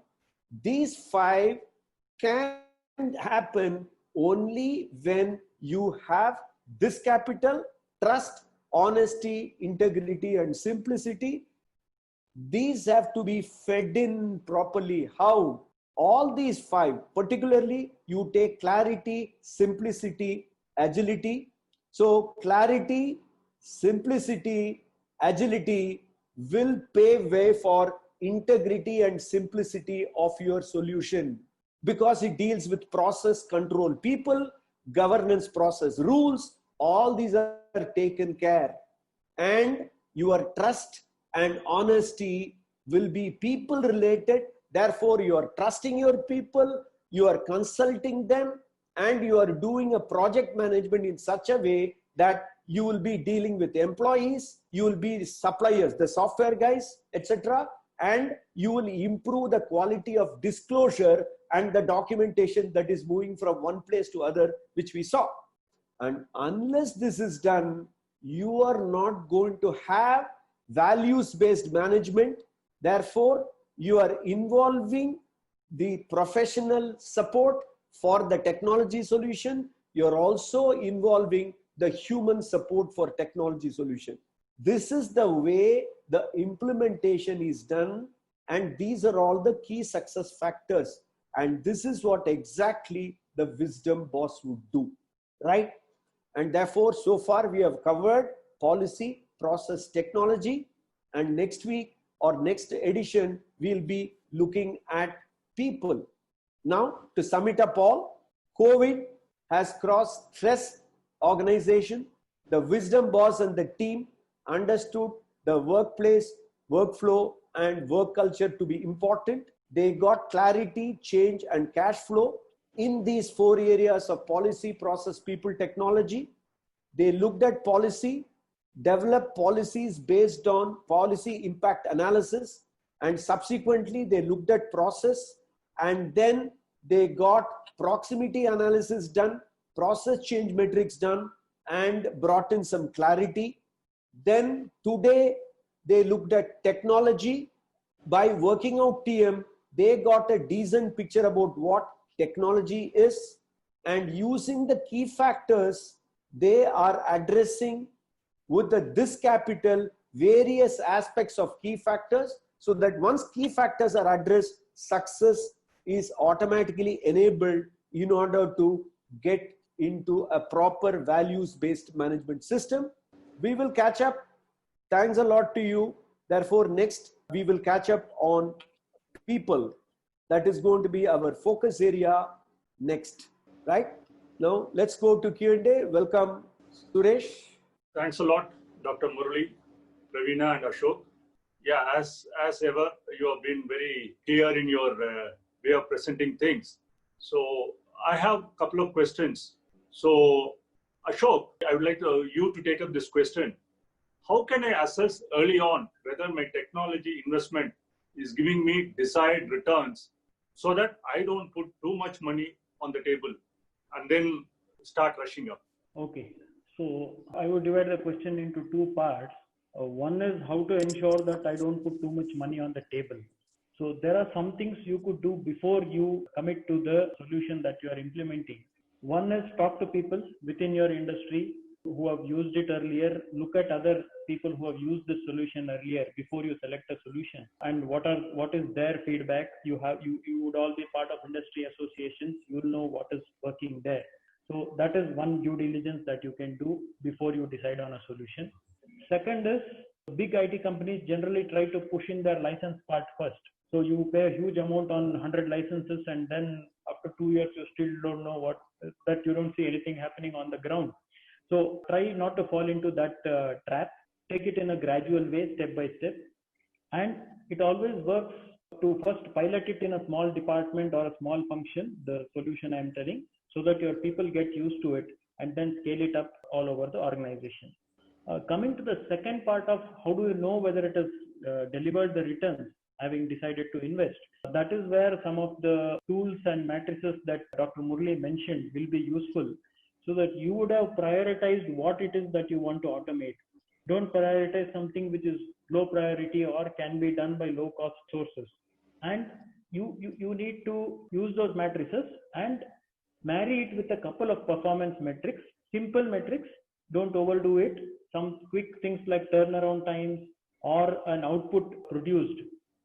Speaker 3: These 5 can happen only when you have this capital: trust, honesty, integrity, and simplicity. These have to be fed in properly. How? All these 5, particularly you take clarity, simplicity, agility. So clarity, simplicity, agility will pave way for integrity and simplicity of your solution, because it deals with process, control, people, governance, process, rules. All these are taken care. And your trust and honesty will be people related. Therefore, you are trusting your people, you are consulting them, and you are doing a project management in such a way that you will be dealing with employees, you will be suppliers, the software guys, etc. And you will improve the quality of disclosure and the documentation that is moving from one place to other, which we saw. And unless this is done, you are not going to have values-based management. Therefore, you are involving the professional support for the technology solution. You are also involving the human support for technology solution. This is the way the implementation is done, and these are all the key success factors. And this is what exactly the wisdom boss would do, right? And therefore, so far we have covered policy, process, technology, and next week or next edition, we'll be looking at people. Now, to sum it up all, COVID has crossed stress organization. The wisdom boss and the team understood the workplace, workflow, and work culture to be important. They got clarity, change, and cash flow in these 4 areas of policy, process, people, technology. They looked at policy, developed policies based on policy impact analysis, and subsequently they looked at process, and then they got proximity analysis done, process change metrics done, and brought in some clarity. Then today they looked at technology. By working out TM, they got a decent picture about what technology is, and using the key factors, they are addressing with this capital various aspects of key factors, so that once key factors are addressed, success is automatically enabled in order to get into a proper values-based management system. We will catch up. Thanks a lot to you. Therefore, next we will catch up on people. That is going to be our focus area next, right? Now let's go to Q&A. Welcome, Suresh.
Speaker 6: Thanks a lot, Dr. Murali, Pravina, and Ashok. Yeah, as ever, you have been very clear in your way of presenting things. So I have a couple of questions. So Ashok, I would like you to take up this question. How can I assess early on whether my technology investment is giving me desired returns so that I don't put too much money on the table and then start rushing up?
Speaker 4: Okay, so I would divide the question into 2 parts. One is how to ensure that I don't put too much money on the table. So there are some things you could do before you commit to the solution that you are implementing. One is talk to people within your industry who have used it earlier. Look at other people who have used the solution earlier before you select a solution, and what is their feedback. You would all be part of industry associations. You'll know what is working there. So that is one due diligence that you can do before you decide on a solution. Second is, big IT companies generally try to push in their license part first. So you pay a huge amount on 100 licenses, and then after 2 years you still don't know that you don't see anything happening on the ground. So try not to fall into that trap. Take it in a gradual way, step by step. And it always works to first pilot it in a small department or a small function, the solution I'm telling, so that your people get used to it, and then scale it up all over the organization. Coming to the second part of how do you know whether it has delivered the returns, having decided to invest, that is where some of the tools and matrices that Dr. Murli mentioned will be useful, so that you would have prioritized what it is that you want to automate. Don't prioritize something which is low priority or can be done by low cost sources. And you need to use those matrices and marry it with a couple of performance metrics, simple metrics. Don't overdo it. Some quick things like turnaround times or an output produced.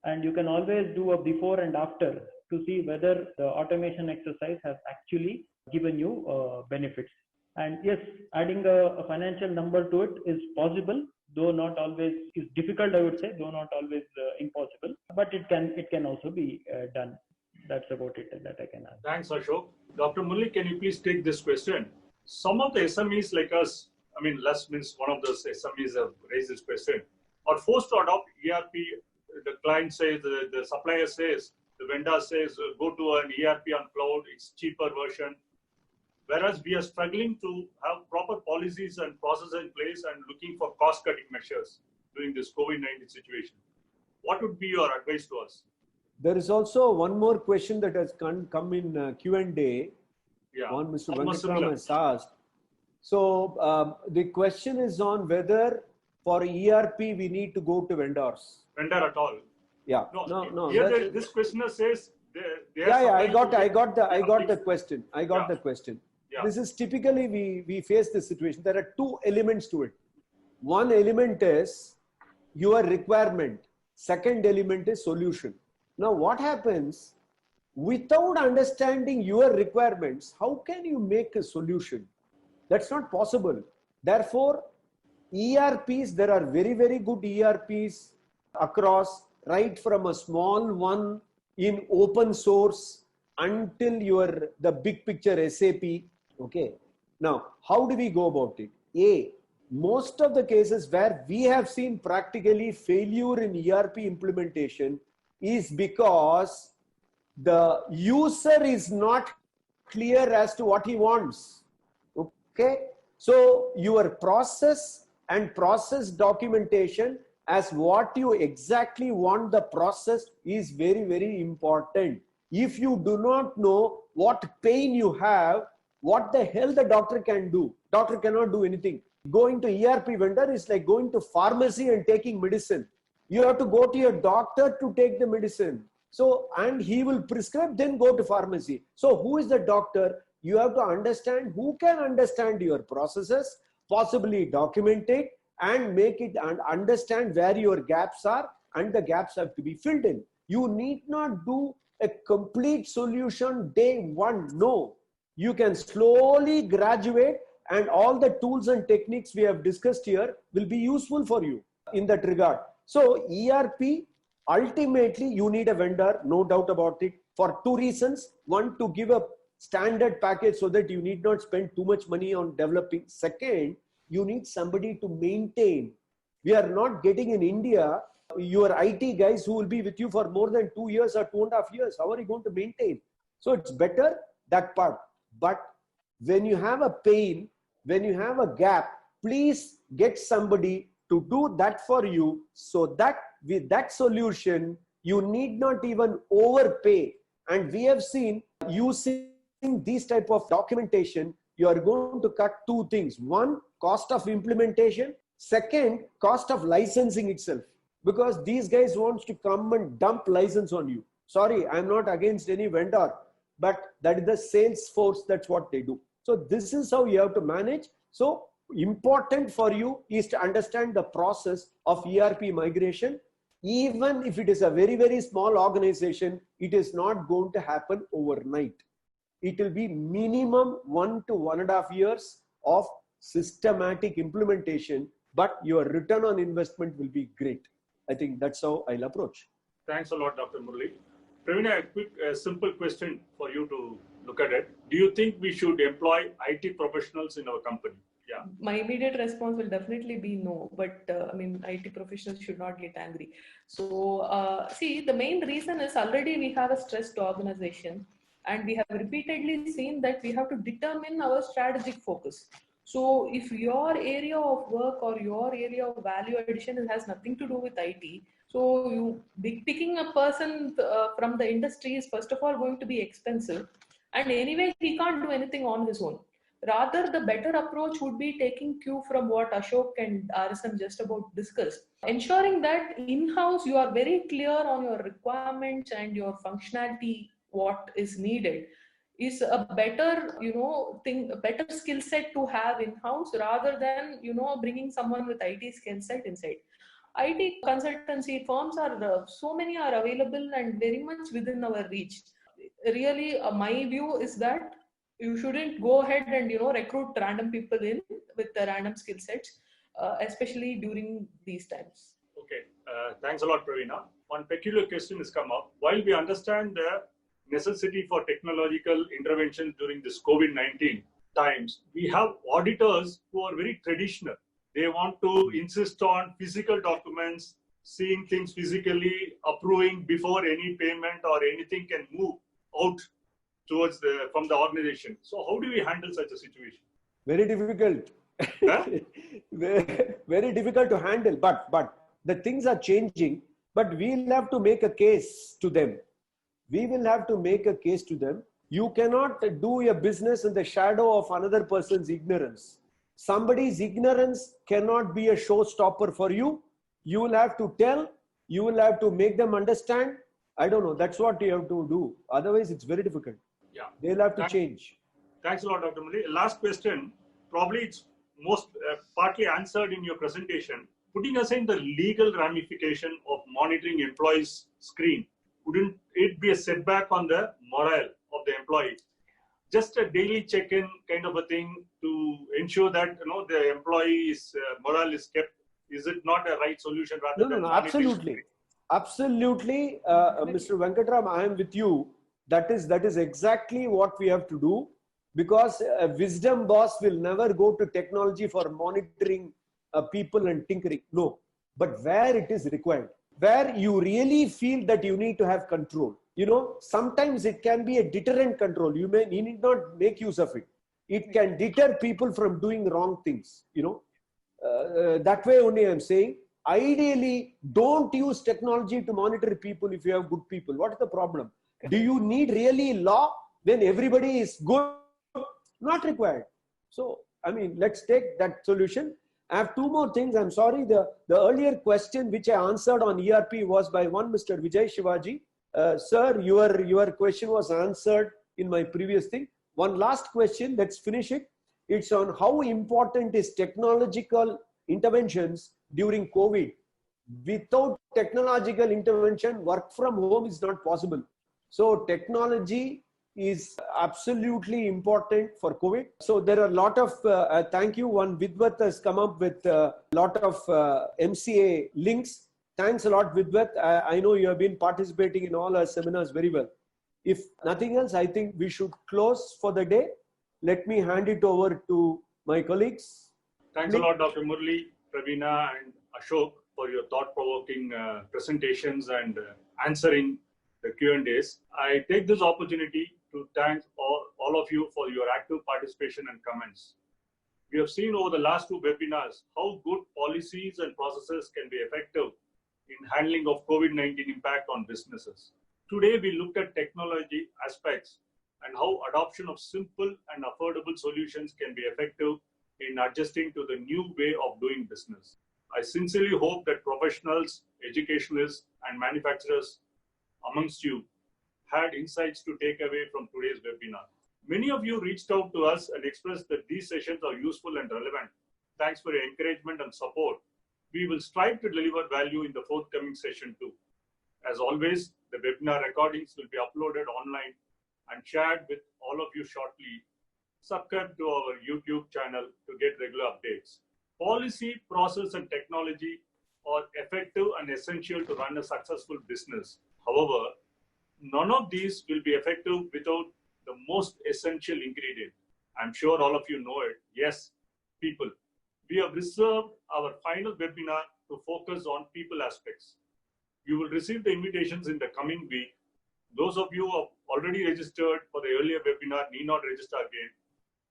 Speaker 4: And you can always do a before and after to see whether the automation exercise has actually given you benefits. And yes, adding a financial number to it is possible, though not always is difficult, I would say, though not always impossible, but it can also be done. That's about it that I can add.
Speaker 6: Thanks, Ashok. Dr. Murli, can you please take this question? Some of the SMEs like us, I mean, Les means one of those SMEs have raised this question, are forced to adopt ERP. The client says, the supplier says, the vendor says, go to an ERP on cloud, it's cheaper version. Whereas we are struggling to have proper policies and processes in place and looking for cost-cutting measures during this COVID-19 situation. What would be your advice to us?
Speaker 3: There is also one more question that has come in Q&A.
Speaker 6: Yeah,
Speaker 3: One Mr.
Speaker 6: almost
Speaker 3: Venkatram
Speaker 6: similar.
Speaker 3: has asked. So the question is on whether for ERP we need to go to vendors.
Speaker 6: Vendor at all?
Speaker 3: Yeah.
Speaker 6: No. Here this questioner says they are
Speaker 3: Yeah. I
Speaker 6: supplying
Speaker 3: got
Speaker 6: to
Speaker 3: the question. I got
Speaker 6: Yeah.
Speaker 3: the question.
Speaker 6: Yeah.
Speaker 3: This is typically we face this situation. There are two elements to it. One element is your requirement. Second element is solution. Now what happens without understanding your requirements? How can you make a solution? That's not possible. Therefore, ERPs, there are very, very good ERPs across, right from a small one in open source until the big picture SAP. Okay. Now, how do we go about it? Most of the cases where we have seen practically failure in ERP implementation is because the user is not clear as to what he wants. Okay. So your process and process documentation as what you exactly want the process is very, very important. If you do not know what pain you have, what the hell the doctor can do? Doctor cannot do anything. Going to ERP vendor is like going to pharmacy and taking medicine. You have to go to your doctor to take the medicine. So, and he will prescribe, then go to pharmacy. So who is the doctor? You have to understand who can understand your processes, possibly document it and make it and understand where your gaps are, and the gaps have to be filled in. You need not do a complete solution day one. No, you can slowly graduate, and all the tools and techniques we have discussed here will be useful for you in that regard. So ERP, ultimately you need a vendor, no doubt about it, for two reasons. One, to give a standard package so that you need not spend too much money on developing. Second, you need somebody to maintain. We are not getting in India your IT guys who will be with you for more than 2 years or 2.5 years. How are you going to maintain? So it's better that part. But when you have a pain, when you have a gap, please get somebody to do that for you, so that with that solution, you need not even overpay. And we have seen using these type of documentation, you are going to cut two things. One, cost of implementation. Second, cost of licensing itself. Because these guys wants to come and dump license on you. Sorry, I'm not against any vendor, but that is the sales force, that's what they do. So this is how you have to manage. So important for you is to understand the process of ERP migration. Even if it is a very, very small organization, it is not going to happen overnight. It will be minimum 1 to 1.5 years of systematic implementation, but your return on investment will be great. I think that's how I'll approach.
Speaker 6: Thanks a lot, Dr. Murli. Pravina, a quick, simple question for you to look at it. Do you think we should employ IT professionals in our company? Yeah.
Speaker 5: My immediate response will definitely be no, but I mean, IT professionals should not get angry. So, see, the main reason is already we have a stressed organization, and we have repeatedly seen that we have to determine our strategic focus. So if your area of work or your area of value addition has nothing to do with IT, so you picking a person from the industry is first of all going to be expensive, and anyway he can't do anything on his own. Rather, the better approach would be taking cue from what Ashok and RSM just about discussed, ensuring that in-house you are very clear on your requirements and your functionality, what is needed is a better thing, a better skill set to have in-house rather than bringing someone with IT skill set inside. IT consultancy firms are so many are available and very much within our reach. Really, my view is that you shouldn't go ahead and recruit random people in with the random skill sets, especially during these times.
Speaker 6: Okay, thanks a lot, Pravina. One peculiar question has come up. While we understand the necessity for technological intervention during this COVID-19 times, we have auditors who are very traditional. They want to insist on physical documents, seeing things physically, approving before any payment or anything can move out towards from the organization. So how do we handle such a situation?
Speaker 3: Very difficult.
Speaker 6: Huh?
Speaker 3: very difficult to handle. But the things are changing. But we'll have to make a case to them. We will have to make a case to them. You cannot do a business in the shadow of another person's ignorance. Somebody's ignorance cannot be a showstopper for you. You will have to tell. You will have to make them understand. I don't know. That's what you have to do. Otherwise, it's very difficult.
Speaker 6: Yeah.
Speaker 3: They'll have to change.
Speaker 6: Thanks a lot, Dr. Murli. Last question. Probably it's most partly answered in your presentation. Putting aside the legal ramification of monitoring employees' screen, wouldn't it be a setback on the morale of the employee? Just a daily check-in kind of a thing to ensure that the employee's morale is kept. Is it not a right solution rather than
Speaker 3: absolutely, absolutely, Mr. Venkatraman, I am with you. That is exactly what we have to do, because a wisdom boss will never go to technology for monitoring people and tinkering. No, but where it is required, where you really feel that you need to have control. Sometimes it can be a deterrent control. You need not make use of it. It can deter people from doing wrong things. That way only I'm saying, ideally, don't use technology to monitor people if you have good people. What is the problem? Do you need really law when everybody is good? Not required. So, let's take that solution. I have two more things. I'm sorry. The earlier question which I answered on ERP was by one Mr. Vijay Shivaji. Sir, your question was answered in my previous thing. One last question. Let's finish it. It's on how important is technological interventions during COVID. Without technological intervention, work from home is not possible. So technology is absolutely important for COVID. So there are a lot of, thank you. One Vidwat has come up with a lot of MCA links. Thanks a lot, Vidwat. I know you have been participating in all our seminars very well. If nothing else, I think we should close for the day. Let me hand it over to my colleagues.
Speaker 6: Thanks a lot, Dr. Murli, Pravina, and Ashok for your thought-provoking presentations and answering the Q&As. I take this opportunity to thank all of you for your active participation and comments. We have seen over the last two webinars how good policies and processes can be effective in handling of COVID-19 impact on businesses. Today, we looked at technology aspects and how adoption of simple and affordable solutions can be effective in adjusting to the new way of doing business. I sincerely hope that professionals, educationalists, and manufacturers amongst you had insights to take away from today's webinar. Many of you reached out to us and expressed that these sessions are useful and relevant. Thanks for your encouragement and support. We will strive to deliver value in the forthcoming session too. As always, the webinar recordings will be uploaded online and shared with all of you shortly. Subscribe to our YouTube channel to get regular updates. Policy, process, and technology are effective and essential to run a successful business. However, none of these will be effective without the most essential ingredient. I'm sure all of you know it. Yes, people. We have reserved our final webinar to focus on people aspects. You will receive the invitations in the coming week. Those of you who have already registered for the earlier webinar need not register again.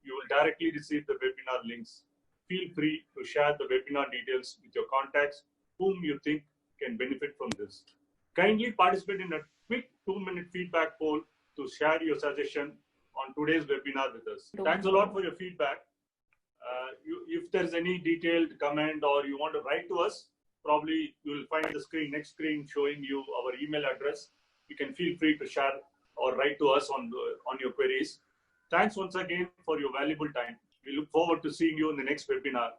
Speaker 6: you will directly receive the webinar links. Feel free to share the webinar details with your contacts whom you think can benefit from this. Kindly participate in a quick 2-minute feedback poll to share your suggestion on today's webinar with us. Thanks a lot for your feedback. If there's any detailed comment or you want to write to us, probably you will find the next screen showing you our email address. You can feel free to share or write to us on your queries. Thanks once again for your valuable time. We look forward to seeing you in the next webinar.